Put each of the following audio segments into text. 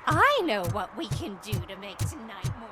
I know what we can do to make tonight more.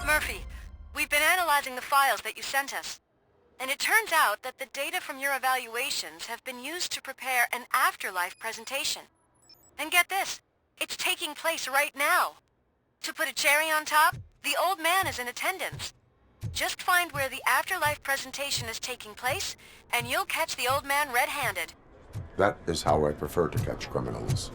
Murphy, we've been analyzing the files that you sent us. And it turns out that the data from your evaluations have been used to prepare an afterlife presentation. And get this, it's taking place right now. To put a cherry on top, the old man is in attendance. Just find where the afterlife presentation is taking place, and you'll catch the old man red-handed. That is how I prefer to catch criminals.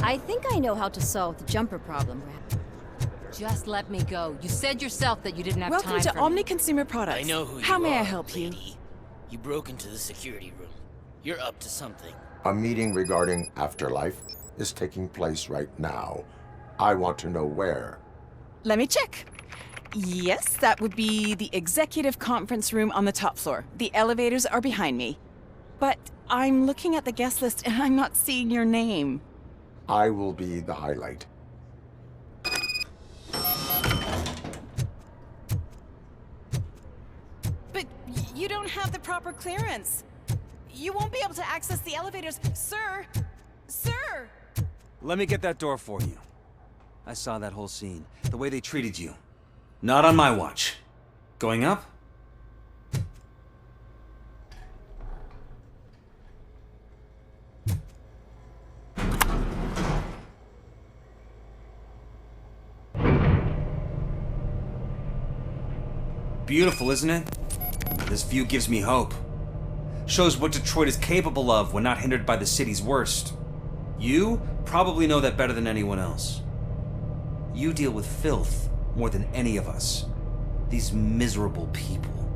I think I know how to solve the jumper problem, Rat. Just let me go. You said yourself that you didn't have Welcome time to for Omni me. Consumer Products. I know who How you may are, I help you? lady. You broke into the security room. You're up to something. A meeting regarding afterlife is taking place right now. I want to know where. Let me check. Yes, that would be the executive conference room on the top floor. The elevators are behind me. But I'm looking at the guest list and I'm not seeing your name. I will be the highlight. But you don't have the proper clearance. You won't be able to access the elevators, sir. Sir! Let me get that door for you. I saw that whole scene. The way they treated you. Not on my watch. Going up? Beautiful, isn't it? This view gives me hope. Shows what Detroit is capable of when not hindered by the city's worst. You probably know that better than anyone else. You deal with filth more than any of us. These miserable people,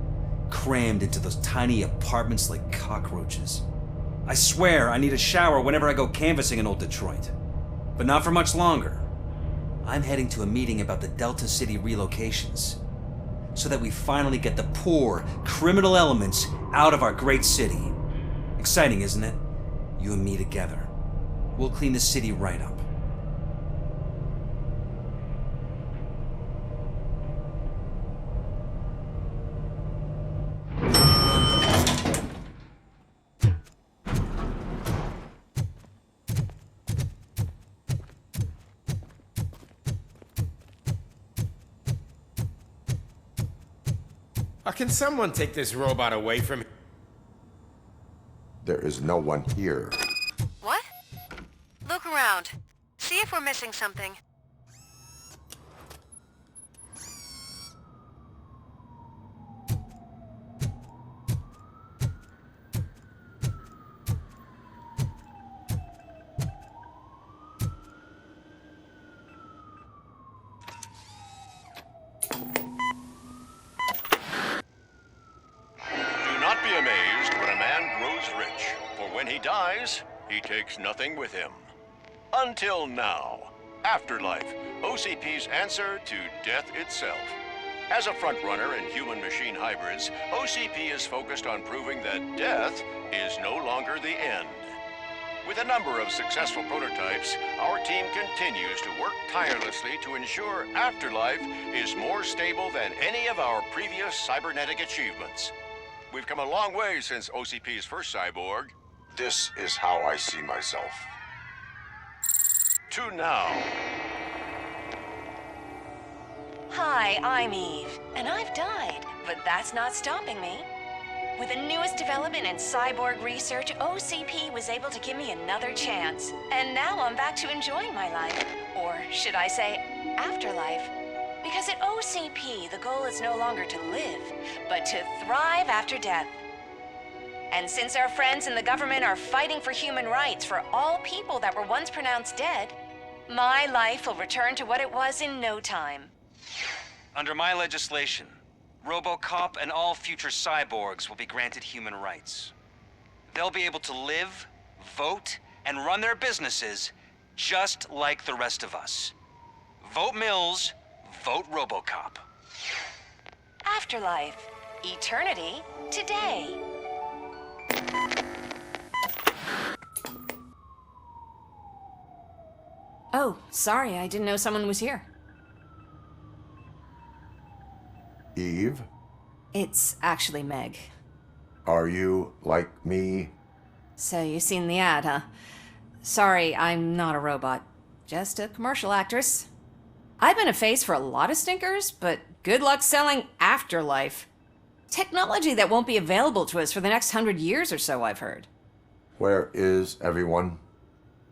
crammed into those tiny apartments like cockroaches. I swear I need a shower whenever I go canvassing in old Detroit. But not for much longer. I'm heading to a meeting about the Delta City relocations, so that we finally get the poor, criminal elements out of our great city. Exciting, isn't it? You and me together. We'll clean the city right up. Can someone take this robot away from me? There is no one here. What? Look around. See if we're missing something. When he dies, he takes nothing with him. Until now. Afterlife, OCP's answer to death itself. As a frontrunner in human-machine hybrids, OCP is focused on proving that death is no longer the end. With a number of successful prototypes, our team continues to work tirelessly to ensure Afterlife is more stable than any of our previous cybernetic achievements. We've come a long way since OCP's first cyborg. This is how I see myself. To now. Hi, I'm Eve, and I've died, but that's not stopping me. With the newest development in cyborg research, OCP was able to give me another chance. And now I'm back to enjoying my life. Or should I say, afterlife? Because at OCP, the goal is no longer to live, but to thrive after death. And since our friends in the government are fighting for human rights for all people that were once pronounced dead, my life will return to what it was in no time. Under my legislation, RoboCop and all future cyborgs will be granted human rights. They'll be able to live, vote, and run their businesses just like the rest of us. Vote Mills, vote RoboCop. Afterlife. Eternity. Today. Oh, sorry, I didn't know someone was here. Eve, It's actually Meg. are you like me? So you've seen the ad, huh? Sorry, I'm not a robot. Just a commercial actress. I've been a face for a lot of stinkers, but good luck selling Afterlife. Technology that won't be available to us for the next 100 years or so, I've heard. Where is everyone?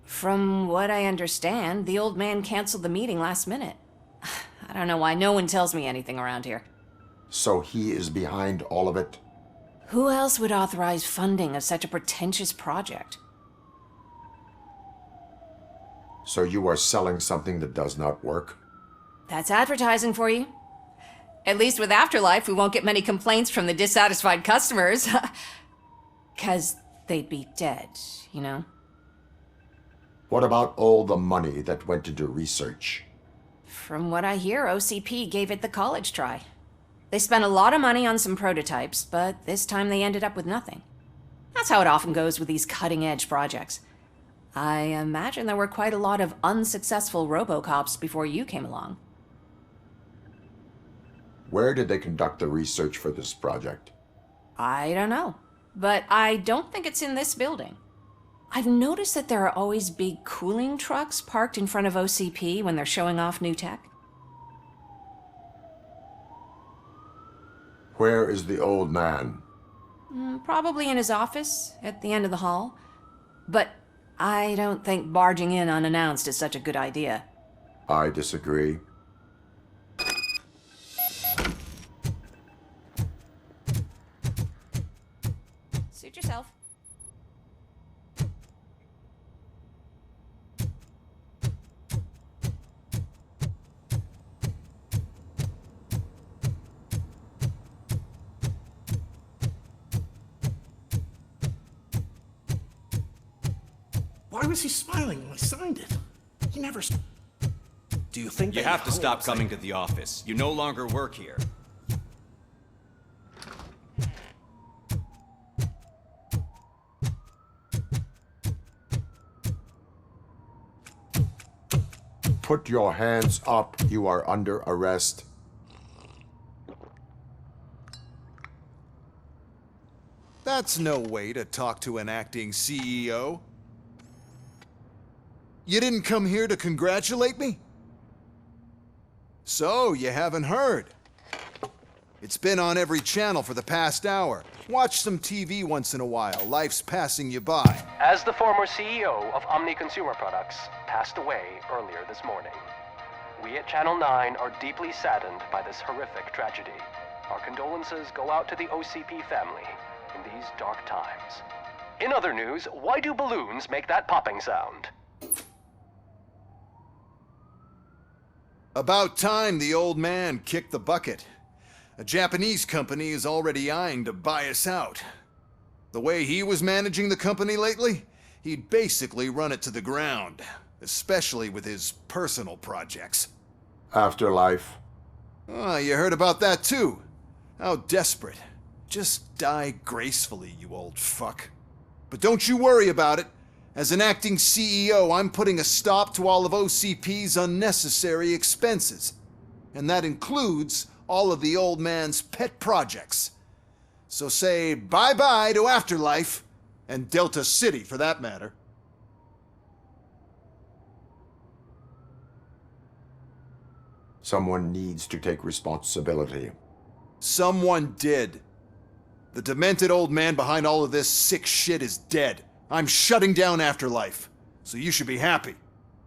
From what I understand, the old man canceled the meeting last minute. I don't know why no one tells me anything around here. So he is behind all of it? Who else would authorize funding of such a pretentious project? So you are selling something that does not work? That's advertising for you. At least with Afterlife, we won't get many complaints from the dissatisfied customers. 'Cause they'd be dead, you know? What about all the money that went into research? From what I hear, OCP gave it the college try. They spent a lot of money on some prototypes, but this time they ended up with nothing. That's how it often goes with these cutting-edge projects. I imagine there were quite a lot of unsuccessful RoboCops before you came along. Where did they conduct the research for this project? I don't know, but I don't think it's in this building. I've noticed that there are always big cooling trucks parked in front of OCP when they're showing off new tech. Where is the old man? Probably in his office, at the end of the hall. But I don't think barging in unannounced is such a good idea. I disagree. Suit yourself. Why was he smiling when I signed it? He never. Do you think You they have to know stop what's coming like- to the office. You no longer work here. Put your hands up. You are under arrest. That's no way to talk to an acting CEO. You didn't come here to congratulate me? So, you haven't heard. It's been on every channel for the past hour. Watch some TV once in a while. Life's passing you by. As the former CEO of Omni Consumer Products passed away earlier this morning, we at Channel 9 are deeply saddened by this horrific tragedy. Our condolences go out to the OCP family in these dark times. In other news, why do balloons make that popping sound? About time the old man kicked the bucket. A Japanese company is already eyeing to buy us out. The way he was managing the company lately, he'd basically run it to the ground. especially with his personal projects. Afterlife. Oh, you heard about that too. How desperate. Just die gracefully, you old fuck. But don't you worry about it. As an acting CEO, I'm putting a stop to all of OCP's unnecessary expenses. And that includes all of the old man's pet projects. So say bye-bye to Afterlife, and Delta City for that matter. Someone needs to take responsibility. Someone did. The demented old man behind all of this sick shit is dead. I'm shutting down Afterlife, so you should be happy.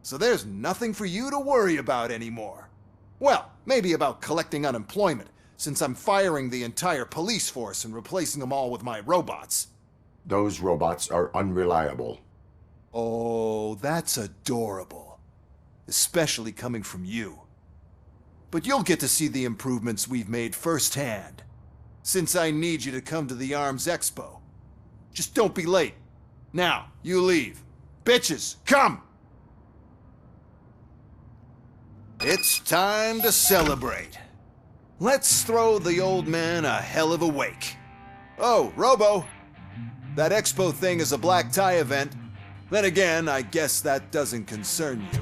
So there's nothing for you to worry about anymore. Well, maybe about collecting unemployment, since I'm firing the entire police force and replacing them all with my robots. Those robots are unreliable. Oh, that's adorable. Especially coming from you. But you'll get to see the improvements we've made firsthand. Since I need you to come to the ARMS Expo. Just don't be late. Now, you leave. Bitches, come! It's time to celebrate. Let's throw the old man a hell of a wake. Oh, Robo! That expo thing is a black tie event. Then again, I guess that doesn't concern you.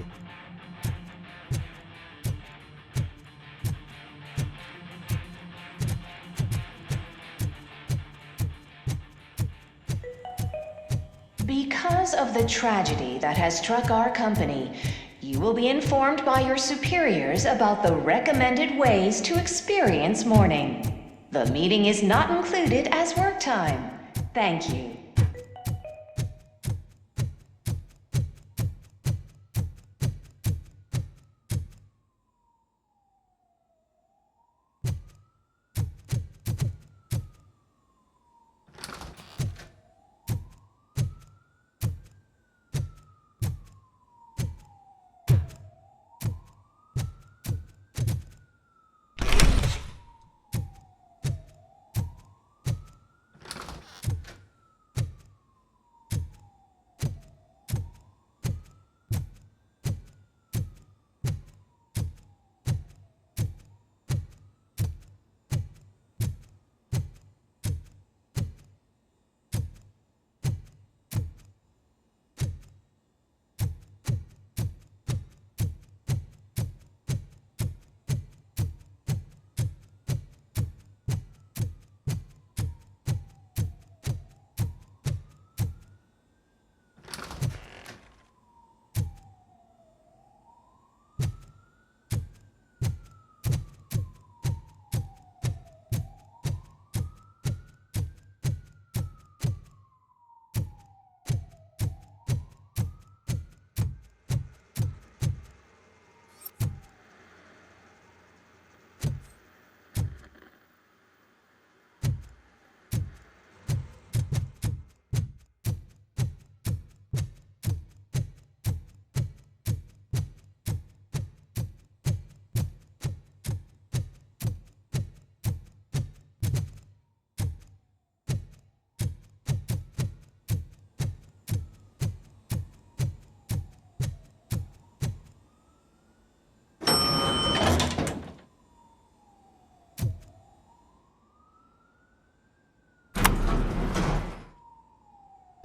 Because of the tragedy that has struck our company, you will be informed by your superiors about the recommended ways to experience mourning. The meeting is not included as work time. Thank you.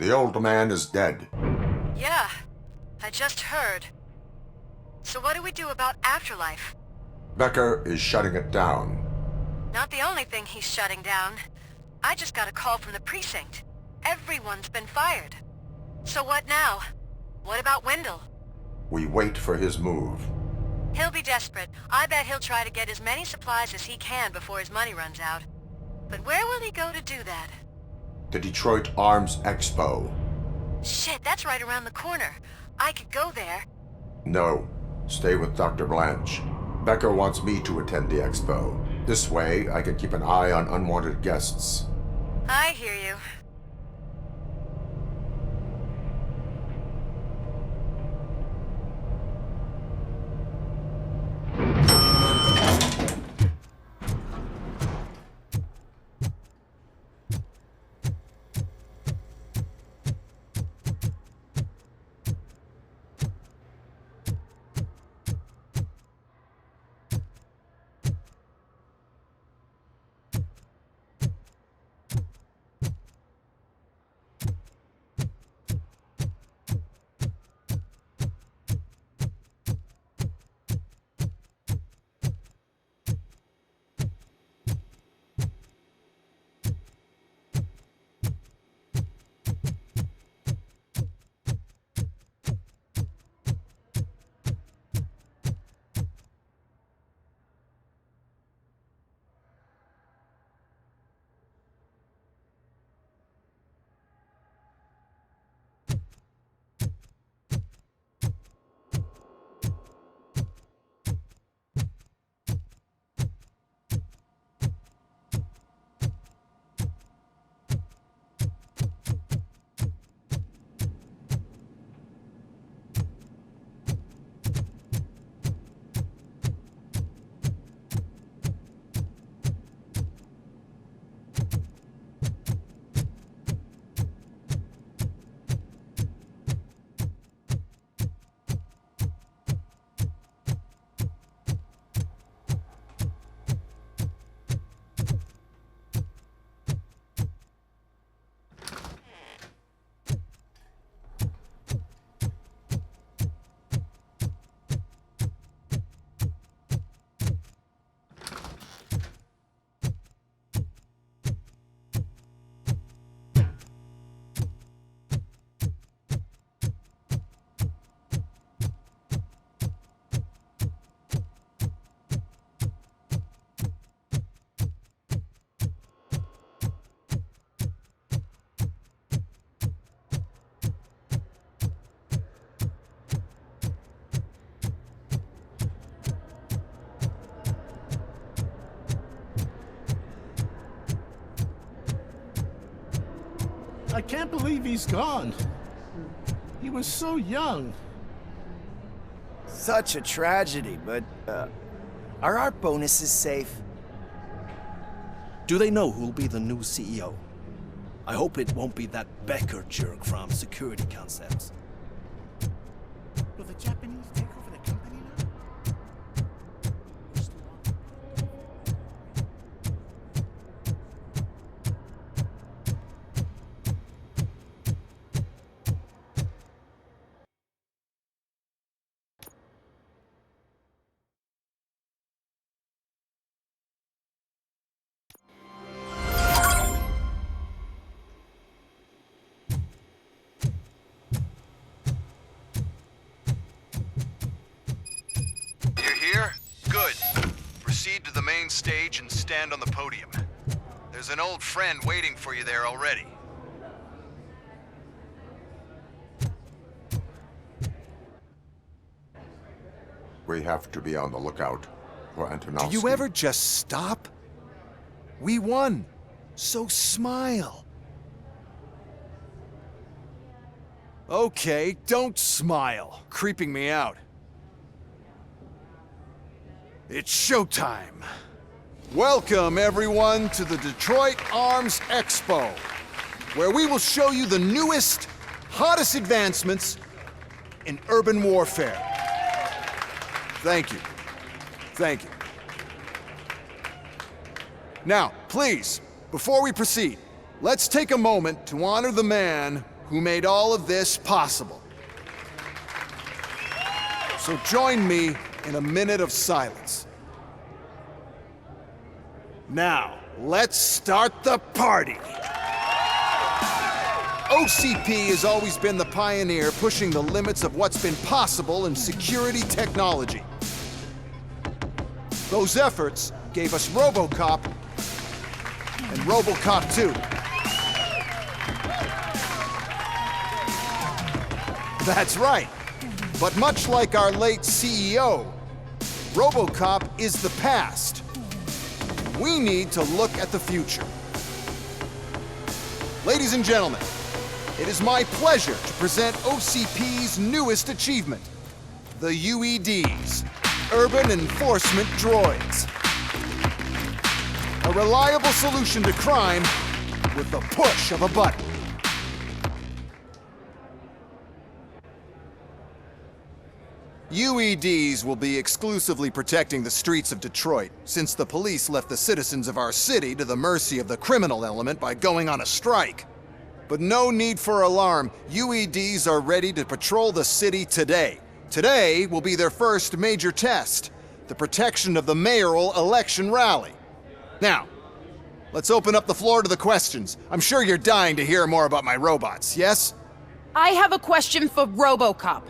The old man is dead. Yeah, I just heard. So what do we do about Afterlife? Becker is shutting it down. Not the only thing he's shutting down. I just got a call from the precinct. Everyone's been fired. So what now? What about Wendell? We wait for his move. He'll be desperate. I bet he'll try to get as many supplies as he can before his money runs out. But where will he go to do that? The Detroit Arms Expo. Shit, that's right around the corner. I could go there. No. Stay with Dr. Blanche. Becker wants me to attend the expo. This way, I can keep an eye on unwanted guests. I hear you. can't believe he's gone. He was so young. Such a tragedy, but, are our bonuses safe? Do they know who'll be the new CEO? I hope it won't be that Becker jerk from Security Concepts. Will the Japanese take over the company now? Here? Good. Proceed to the main stage and stand on the podium. There's an old friend waiting for you there already. We have to be on the lookout for Antonovsky. Do you ever just stop? We won. So smile. Okay, don't smile. Creeping me out. It's showtime. Welcome, everyone, to the Detroit Arms Expo, where we will show you the newest, hottest advancements in urban warfare. Thank you. Thank you. Now, please, before we proceed, let's take a moment to honor the man who made all of this possible. So join me in a minute of silence. Now, let's start the party! OCP has always been the pioneer pushing the limits of what's been possible in security technology. Those efforts gave us RoboCop and RoboCop 2. That's right. But much like our late CEO, RoboCop is the past. We need to look at the future. Ladies and gentlemen, it is my pleasure to present OCP's newest achievement, the UEDs, Urban Enforcement Droids. A reliable solution to crime with the push of a button. UEDs will be exclusively protecting the streets of Detroit, since the police left the citizens of our city to the mercy of the criminal element by going on a strike. But no need for alarm. UEDs are ready to patrol the city today. Today will be their first major test, the protection of the mayoral election rally. Now, let's open up the floor to the questions. I'm sure you're dying to hear more about my robots, yes? I have a question for RoboCop.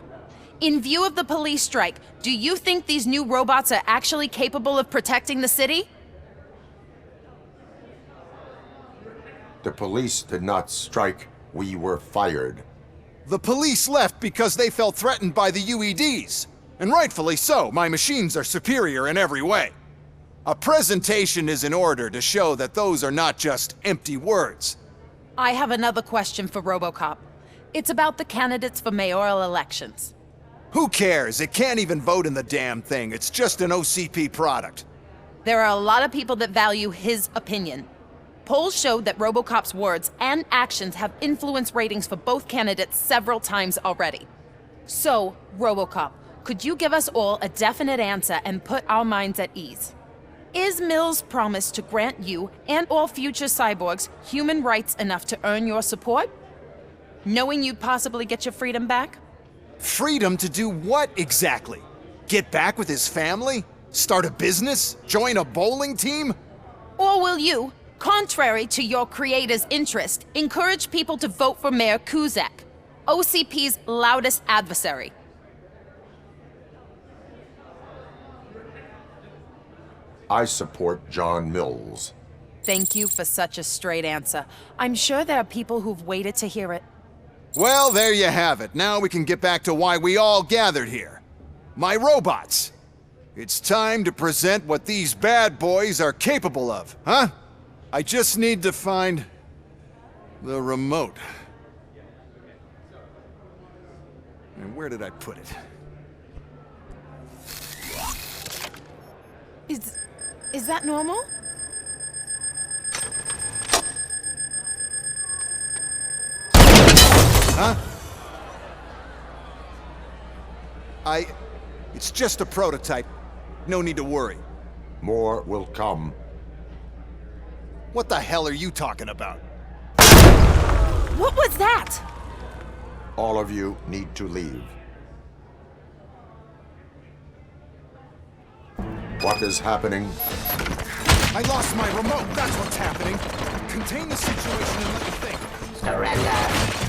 In view of the police strike, do you think these new robots are actually capable of protecting the city? The police did not strike. We were fired. The police left because they felt threatened by the UEDs. And rightfully so. My machines are superior in every way. A presentation is in order to show that those are not just empty words. I have another question for RoboCop. It's about the candidates for mayoral elections. Who cares? It can't even vote in the damn thing. It's just an OCP product. There are a lot of people that value his opinion. Polls showed that RoboCop's words and actions have influenced ratings for both candidates several times already. So, RoboCop, could you give us all a definite answer and put our minds at ease? Is Mills' promise to grant you and all future cyborgs human rights enough to earn your support? Knowing you'd possibly get your freedom back? Freedom to do what exactly? Get back with his family? Start a business? Join a bowling team? Or will you, contrary to your creator's interest, encourage people to vote for Mayor Kuzak, OCP's loudest adversary? I support John Mills. Thank you for such a straight answer. I'm sure there are people who've waited to hear it. Well, there you have it. Now we can get back to why we all gathered here. My robots. It's time to present what these bad boys are capable of, huh? I just need to find the remote. And where did I put it? Is that normal? Huh? It's just a prototype. No need to worry. More will come. What the hell are you talking about? What was that? All of you need to leave. What is happening? I lost my remote, that's what's happening. Contain the situation and let me think. Surrender!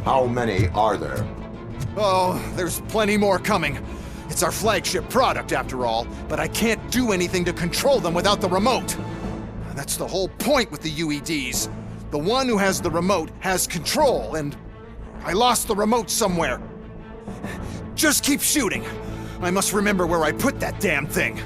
How many are there? Oh, there's plenty more coming. It's our flagship product, after all, but I can't do anything to control them without the remote. That's the whole point with the UEDs. The one who has the remote has control, and I lost the remote somewhere. Just keep shooting. I must remember where I put that damn thing.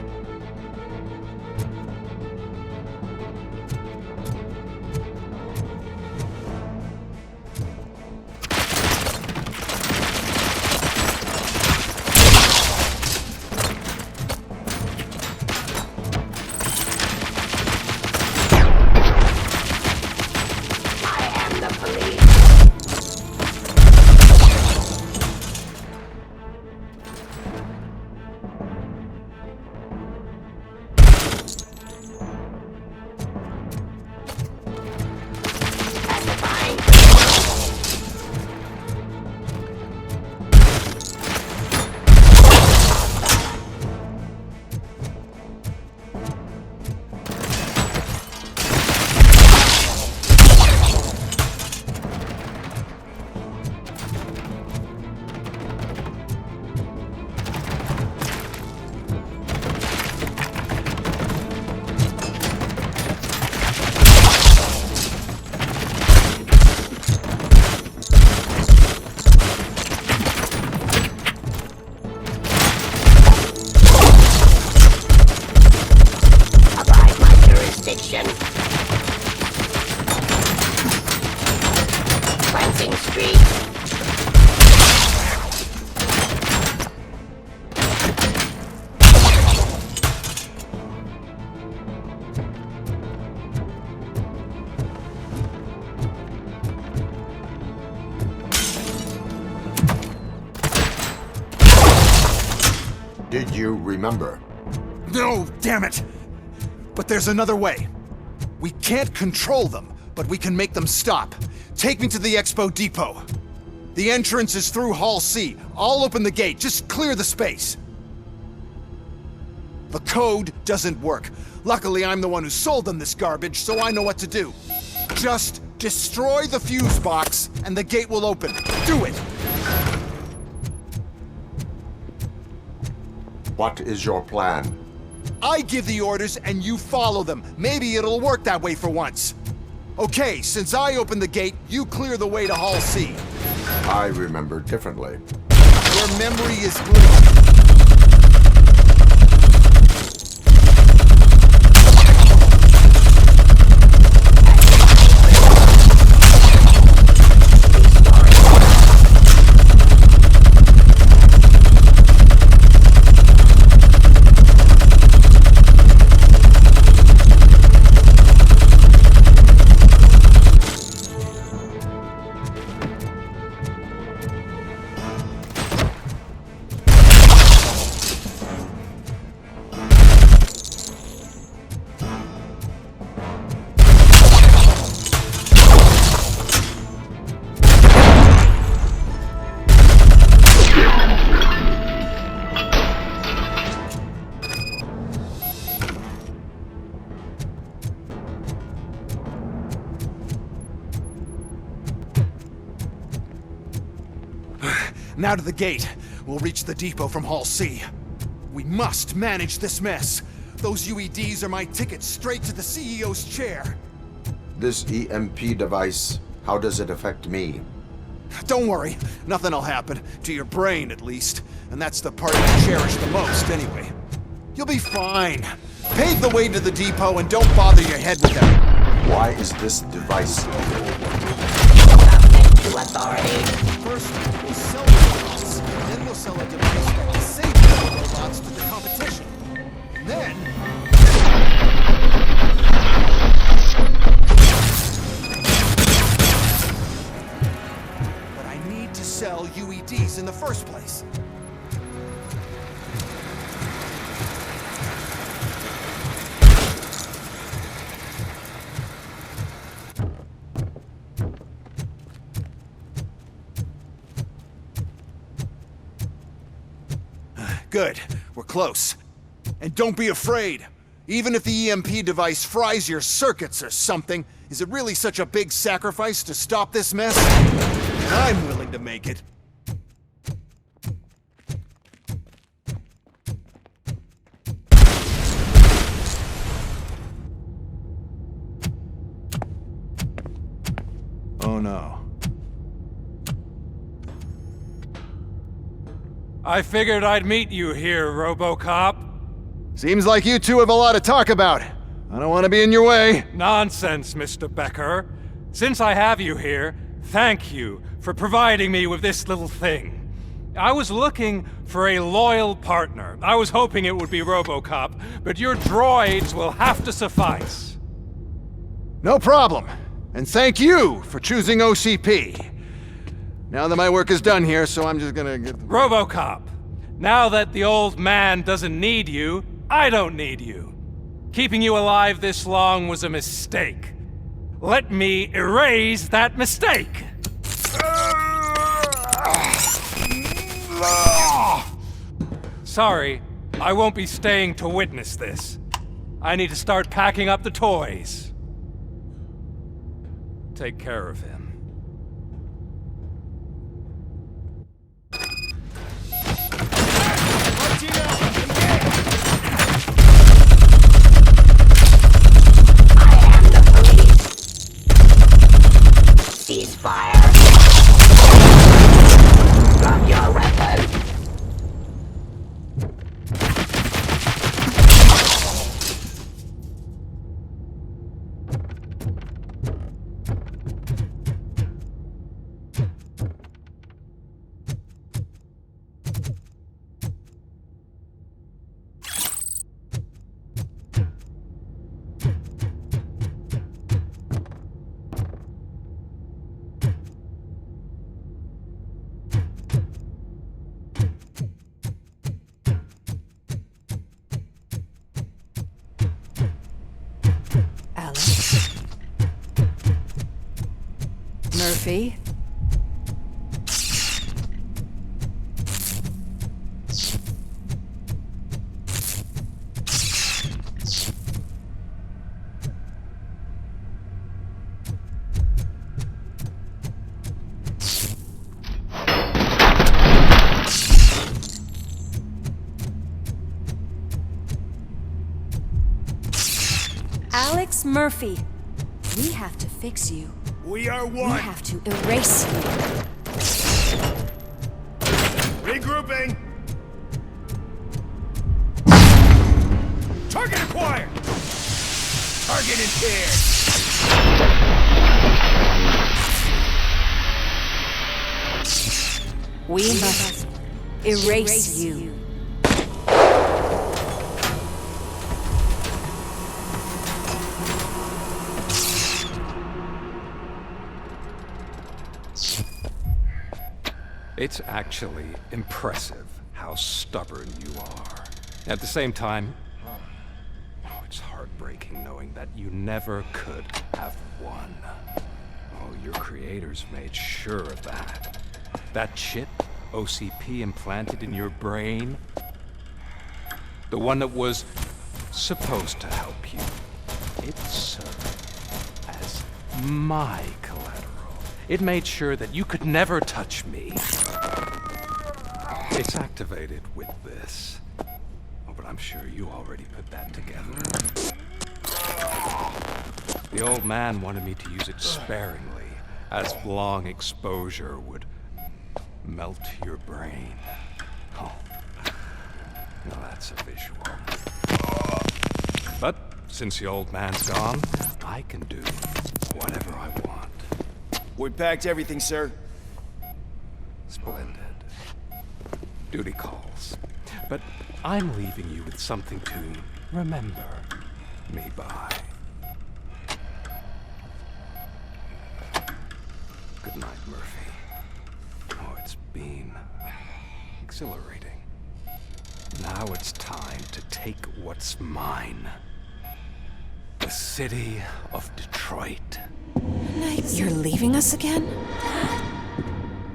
Did you remember? No, damn it! But there's another way. We can't control them, but we can make them stop. Take me to the Expo Depot. The entrance is through Hall C. I'll open the gate, just clear the space. The code doesn't work. Luckily, I'm the one who sold them this garbage, so I know what to do. Just destroy the fuse box, and the gate will open. Do it! What is your plan? I give the orders and you follow them. Maybe it'll work that way for once. Okay, since I opened the gate, you clear the way to Hall C. I remember differently. Your memory is glitched. Now to the gate. We'll reach the depot from Hall C. We must manage this mess. Those UEDs are my ticket straight to the CEO's chair. This EMP device, how does it affect me? Don't worry, nothing'll happen. To your brain, at least. And that's the part you cherish the most, anyway. You'll be fine. Pave the way to the depot and don't bother your head with that. Why is this device? To authority. First, we'll sell the robots, and then we'll sell a device that will save the robots to the competition. And then... But I need to sell UEDs in the first place. Good. We're close. And don't be afraid. Even if the EMP device fries your circuits or something, is it really such a big sacrifice to stop this mess? And I'm willing to make it. Oh no. I figured I'd meet you here, RoboCop. Seems like you two have a lot to talk about. I don't want to be in your way. Nonsense, Mr. Becker. Since I have you here, thank you for providing me with this little thing. I was looking for a loyal partner. I was hoping it would be RoboCop, but your droids will have to suffice. No problem. And thank you for choosing OCP. Now that my work is done here, so I'm just gonna get... RoboCop, now that the old man doesn't need you, I don't need you. Keeping you alive this long was a mistake. Let me erase that mistake! Sorry, I won't be staying to witness this. I need to start packing up the toys. Take care of him. Ceasefire. Drop your weapon. Murphy? Alex Murphy, we have to fix you. We are We one. have to erase you. Regrouping. Target acquired. Target impaired. We must erase you. It's actually impressive how stubborn you are. At the same time, it's heartbreaking knowing that you never could have won. Oh, your creators made sure of that. That chip OCP implanted in your brain, the one that was supposed to help you, it served as my collateral. It made sure that you could never touch me. It's activated with this. Oh, but I'm sure you already put that together. The old man wanted me to use it sparingly, as long exposure would melt your brain. Oh, now that's a visual. But since the old man's gone, I can do whatever I want. We packed everything, sir. Splendid. Duty calls. But I'm leaving you with something to remember me by. Good night, Murphy. Oh, it's been exhilarating. Now it's time to take what's mine. The city of Detroit. You're leaving us again?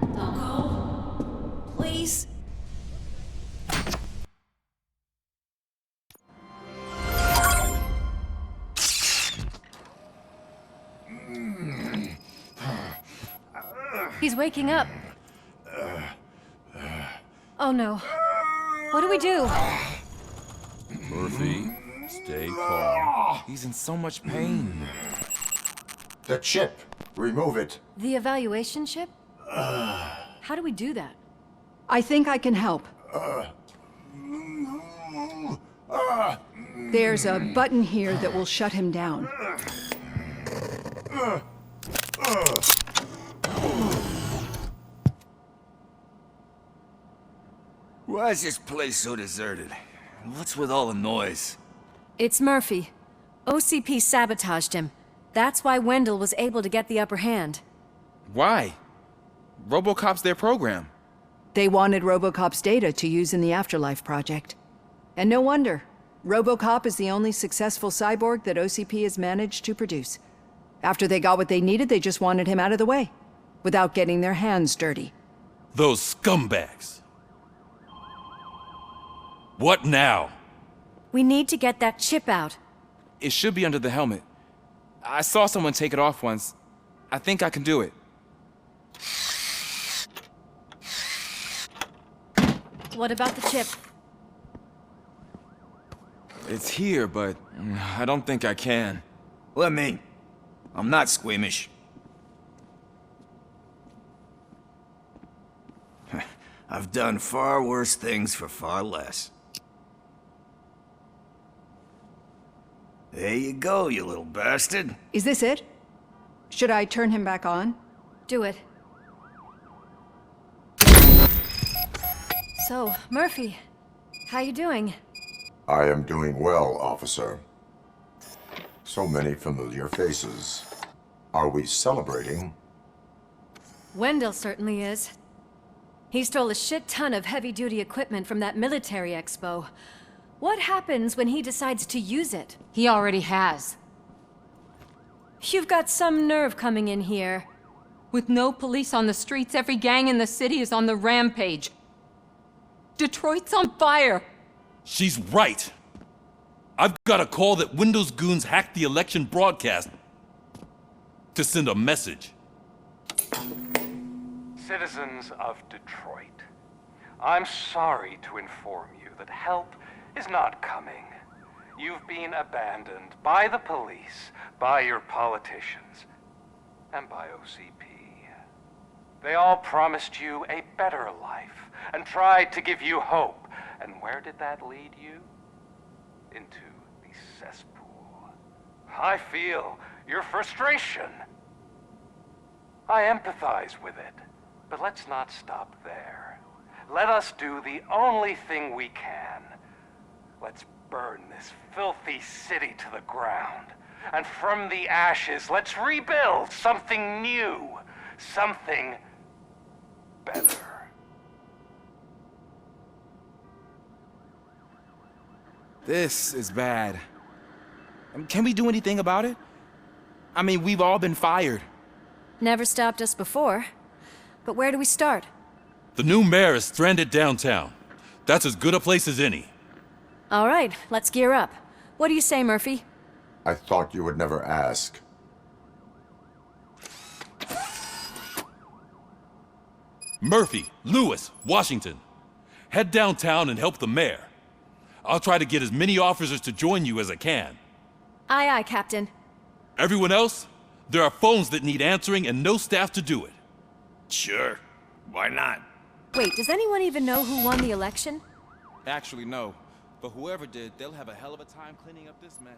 Don't go. Please. He's waking up. Oh no. What do we do? Murphy, stay calm. He's in so much pain. The chip. Remove it. The evaluation chip? How do we do that? I think I can help. There's a button here that will shut him down. Why is this place so deserted? What's with all the noise? It's Murphy. OCP sabotaged him. That's why Wendell was able to get the upper hand. Why? RoboCop's their program. They wanted RoboCop's data to use in the Afterlife project. And no wonder. RoboCop is the only successful cyborg that OCP has managed to produce. After they got what they needed, they just wanted him out of the way, without getting their hands dirty. Those scumbags. What now? We need to get that chip out. It should be under the helmet. I saw someone take it off once. I think I can do it. What about the chip? It's here, but I don't think I can. Let me. I'm not squeamish. I've done far worse things for far less. There you go, you little bastard. Is this it? Should I turn him back on? Do it. So, Murphy, how you doing? I am doing well, officer. So many familiar faces. Are we celebrating? Wendell certainly is. He stole a shit ton of heavy-duty equipment from that military expo. What happens when he decides to use it? He already has. You've got some nerve coming in here. With no police on the streets, every gang in the city is on the rampage. Detroit's on fire! She's right. I've got a call that Windows goons hacked the election broadcast to send a message. Citizens of Detroit, I'm sorry to inform you that help is not coming. You've been abandoned by the police, by your politicians, and by OCP. They all promised you a better life and tried to give you hope. And where did that lead you? Into the cesspool. I feel your frustration. I empathize with it, but let's not stop there. Let us do the only thing we can. Let's burn this filthy city to the ground. And from the ashes, let's rebuild something new. Something better. This is bad. Can we do anything about it? I mean, we've all been fired. Never stopped us before. But where do we start? The new mayor is stranded downtown. That's as good a place as any. All right, let's gear up. What do you say, Murphy? I thought you would never ask. Murphy, Lewis, Washington. Head downtown and help the mayor. I'll try to get as many officers to join you as I can. Aye, aye, Captain. Everyone else, there are phones that need answering and no staff to do it. Sure. Why not? Wait, does anyone even know who won the election? Actually, no. But whoever did, they'll have a hell of a time cleaning up this mess.